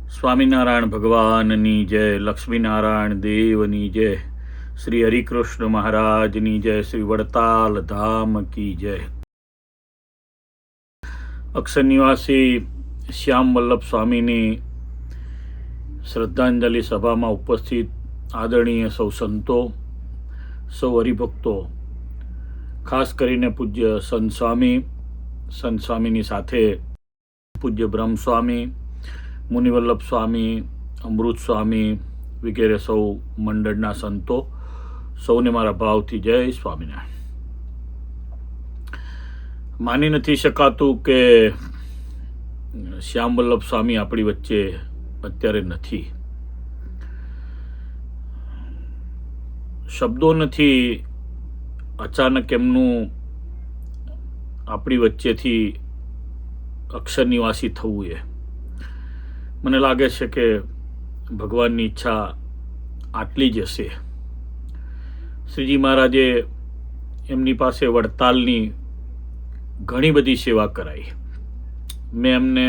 સ્વામિનારાયણ ભગવાનની જય, લક્ષ્મીનારાયણ દેવની જય, શ્રી હરિકૃષ્ણ મહારાજની જય, શ્રી વડતાલ ધામ કી જય. અક્ષર નિવાસી શ્યામ વલ્લભ સ્વામીની શ્રદ્ધાંજલિ સભામાં ઉપસ્થિત આદરણીય સૌ સંતો, સૌ હરિભક્તો, ખાસ કરીને પૂજ્ય સંત સ્વામીની સાથે પૂજ્ય બ્રહ્મ સ્વામી, મુનિવલ્લભ સ્વામી, અમૃત સ્વામી વગેરે સૌ મંડળના સંતો, સૌને મારા ભાવથી જય સ્વામિનારાયણ. માની નથી શકાતું કે શ્યામ વલ્લભ સ્વામી આપણી વચ્ચે અત્યારે નથી. શબ્દો નથી. અચાનક એમનું આપણી વચ્ચેથી અક્ષર નિવાસી થવું એ મને લાગે છે કે ભગવાનની ઈચ્છા આટલી જ હશે. શ્રીજી મહારાજે એમની પાસે વડતાલની ઘણી બધી સેવા કરાઈ. મેં એમને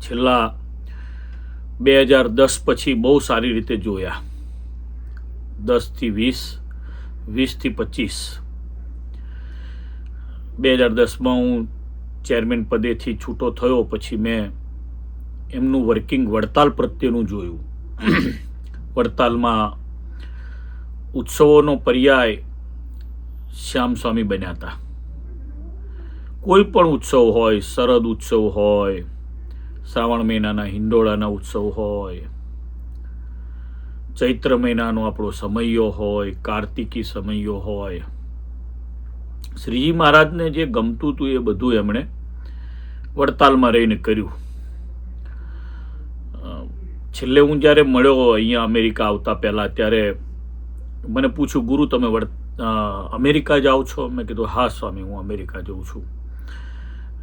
છેલ્લા 2010 પછી બહુ સારી રીતે જોયા. 10 થી 20, 20 થી 25. 2010માં હું ચેરમેન પદેથી છૂટો થયો પછી મેં એમનું વર્કિંગ વડતાલ પ્રત્યેનું જોયું. વડતાલમાં ઉત્સવોનો પર્યાય શ્યામ સ્વામી બન્યા હતા. કોઈ પણ ઉત્સવ હોય, શરદ ઉત્સવ હોય, શ્રાવણ મહિનાના હિંડોળાના ઉત્સવ હોય, ચૈત્ર મહિનાનો આપણો સમયો હોય, કાર્તિકી સમયો હોય, શ્રીજી મહારાજને જે ગમતું હતું એ બધું એમણે વડતાલમાં રહીને કર્યું. છેલ્લે હું જ્યારે મળ્યો અહીંયા અમેરિકા આવતા પહેલાં, ત્યારે મને પૂછ્યું, ગુરુ તમે અમેરિકા જાઓ છો? મેં કીધું હા સ્વામી, હું અમેરિકા જાઉં છું.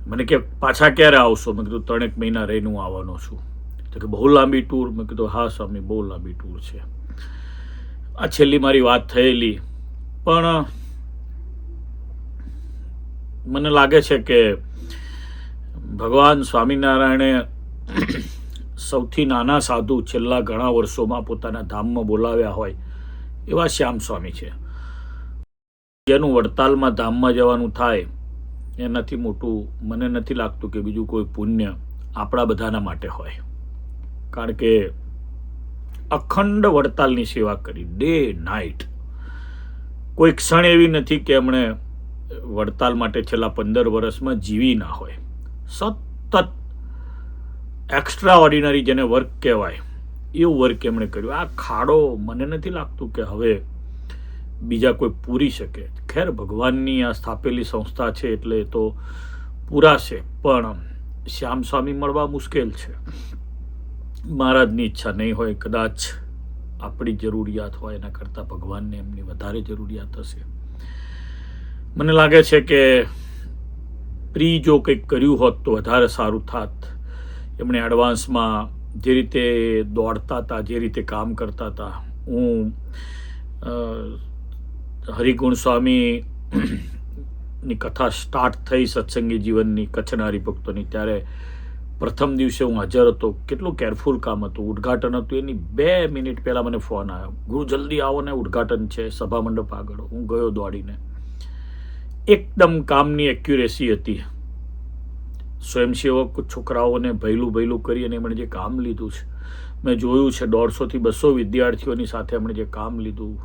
મને કે પાછા ક્યારે આવશો? મેં કીધું 3 મહિના રહીને હું આવવાનો છું. તો કે બહુ લાંબી ટૂર? મેં કીધું હા સ્વામી, બહુ લાંબી ટૂર છે. આ છેલ્લી મારી વાત થયેલી. પણ મને લાગે છે કે ભગવાન સ્વામિનારાયણે સૌથી નાના સાધુ છેલ્લા ઘણા વર્ષોમાં પોતાના ધામમાં બોલાવ્યા હોય એવા શ્યામ સ્વામી છે. જેનું વડતાલમાં ધામમાં જવાનું થાય એનાથી મોટું મને નથી લાગતું કે બીજું કોઈ પુણ્ય આપણા બધાના માટે હોય. કારણ કે અખંડ વડતાલની સેવા કરી, ડે નાઇટ. કોઈ ક્ષણ એવી નથી કે એમણે વડતાલ માટે છેલ્લા 15 વર્ષમાં જીવી ના હોય. સતત એક્સ્ટ્રા ઓર્ડિનરી જેને વર્ક કહેવાય એવું વર્ક એમણે કર્યું. આ ખાડો મને નથી લાગતું કે હવે બીજા કોઈ પૂરી શકે. ખેર, ભગવાનની આ સ્થાપેલી સંસ્થા છે એટલે એ તો પૂરાશે, પણ શ્યામ સ્વામી મળવા મુશ્કેલ છે. મહારાજની ઈચ્છા નહીં હોય, કદાચ આપણી જરૂરિયાત હોય એના કરતાં ભગવાનને એમની વધારે જરૂરિયાત હશે. મને લાગે છે કે જો કંઈક કર્યું હોત તો વધારે સારું થાત. એમણે એડવાન્સમાં જે રીતે દોડતા હતા, જે રીતે કામ કરતા હતા. હું હરિગુણ સ્વામીની કથા સ્ટાર્ટ થઈ સત્સંગી જીવનની, કચ્છના હરિભક્તોની, ત્યારે પ્રથમ દિવસે હું હાજર હતો. કેટલું કેરફુલ કામ હતું. ઉદ્ઘાટન હતું. એની 2 મિનિટ પહેલાં મને ફોન આવ્યો, ગુરુ જલ્દી આવો ને, ઉદ્ઘાટન છે સભા મંડપ આગળ. હું ગયો દોડીને. એકદમ કામની એક્યુરેસી હતી. સ્વયંસેવક છોકરાઓને ભયલું કરી અને એમણે જે કામ લીધું છે, મેં જોયું છે. 150 થી 200 વિદ્યાર્થીઓની સાથે એમણે જે કામ લીધું,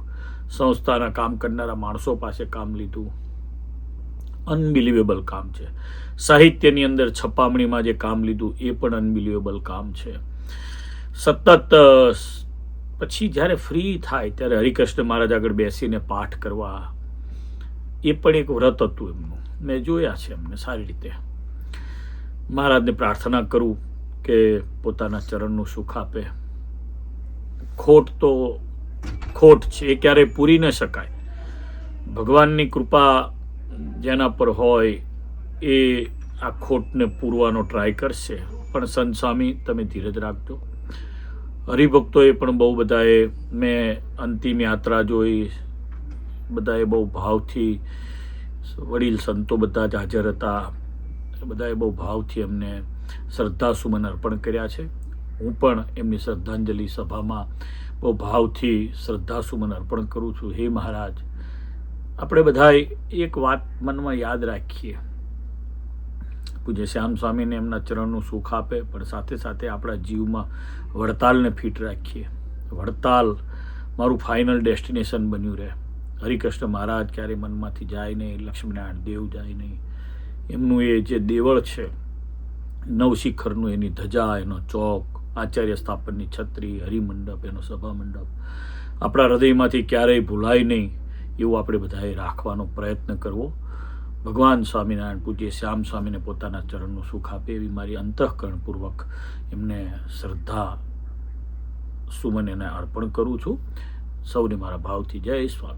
સંસ્થાના કામ કરનારા માણસો પાસે કામ લીધું, અનબિલિવેબલ કામ છે. સાહિત્યની અંદર છપામણીમાં જે કામ લીધું એ પણ અનબિલિવેબલ કામ છે. સતત પછી જ્યારે ફ્રી થાય ત્યારે હરિકૃષ્ણ મહારાજ આગળ બેસીને પાઠ કરવા, એ પણ એક વ્રત હતું એમનું. મેં જોયા છે એમને સારી રીતે. મહારાજને પ્રાર્થના કરું કે પોતાના ચરણનું સુખ આપે. ખોટ તો ખોટ છે, એ ક્યારેય પૂરી ન શકાય. ભગવાનની કૃપા જેના પર હોય એ આ ખોટને પૂરવાનો ટ્રાય કરશે. પણ સંત સ્વામી, તમે ધીરજ રાખજો. હરિભક્તોએ પણ બહુ બધાએ, મેં અંતિમ યાત્રા જોઈ, બધાએ બહુ ભાવથી, વડીલ સંતો બધા જ હાજર હતા, બધાએ બહુ ભાવથી એમને શ્રદ્ધા સુમન અર્પણ કર્યા છે. હું પણ એમની શ્રદ્ધાંજલિ સભામાં બહુ ભાવથી શ્રદ્ધા સુમન અર્પણ કરું છું. હે મહારાજ, આપણે બધાએ એક વાત મનમાં યાદ રાખીએ, પૂજ્ય શ્યામ સ્વામીને એમના ચરણનું સુખ આપે, પણ સાથે સાથે આપણા જીવમાં વડતાલને ફિટ રાખીએ. વડતાલ મારું ફાઇનલ ડેસ્ટિનેશન બન્યું રહે. હરિકૃષ્ણ મહારાજ ક્યારે મનમાંથી જાય નહીં, લક્ષ્મીનારાયણ દેવ જાય નહીં. એમનું એ જે દેવળ છે નવશિખરનું, એની ધજા, એનો ચોક, આચાર્ય સ્થાપનની છત્રી, હરિમંડપ, એનો સભા મંડપ આપણા હૃદયમાંથી ક્યારેય ભૂલાય નહીં એવું આપણે બધાએ રાખવાનો પ્રયત્ન કરવો. ભગવાન સ્વામિનારાયણ પૂજ્ય શ્યામ સ્વામીને પોતાના ચરણનું સુખ આપે એવી મારી અંતઃકરણપૂર્વક એમને શ્રદ્ધા સુમન એને અર્પણ કરું છું. સૌને મારા ભાવથી જય સ્વામિનારાયણ.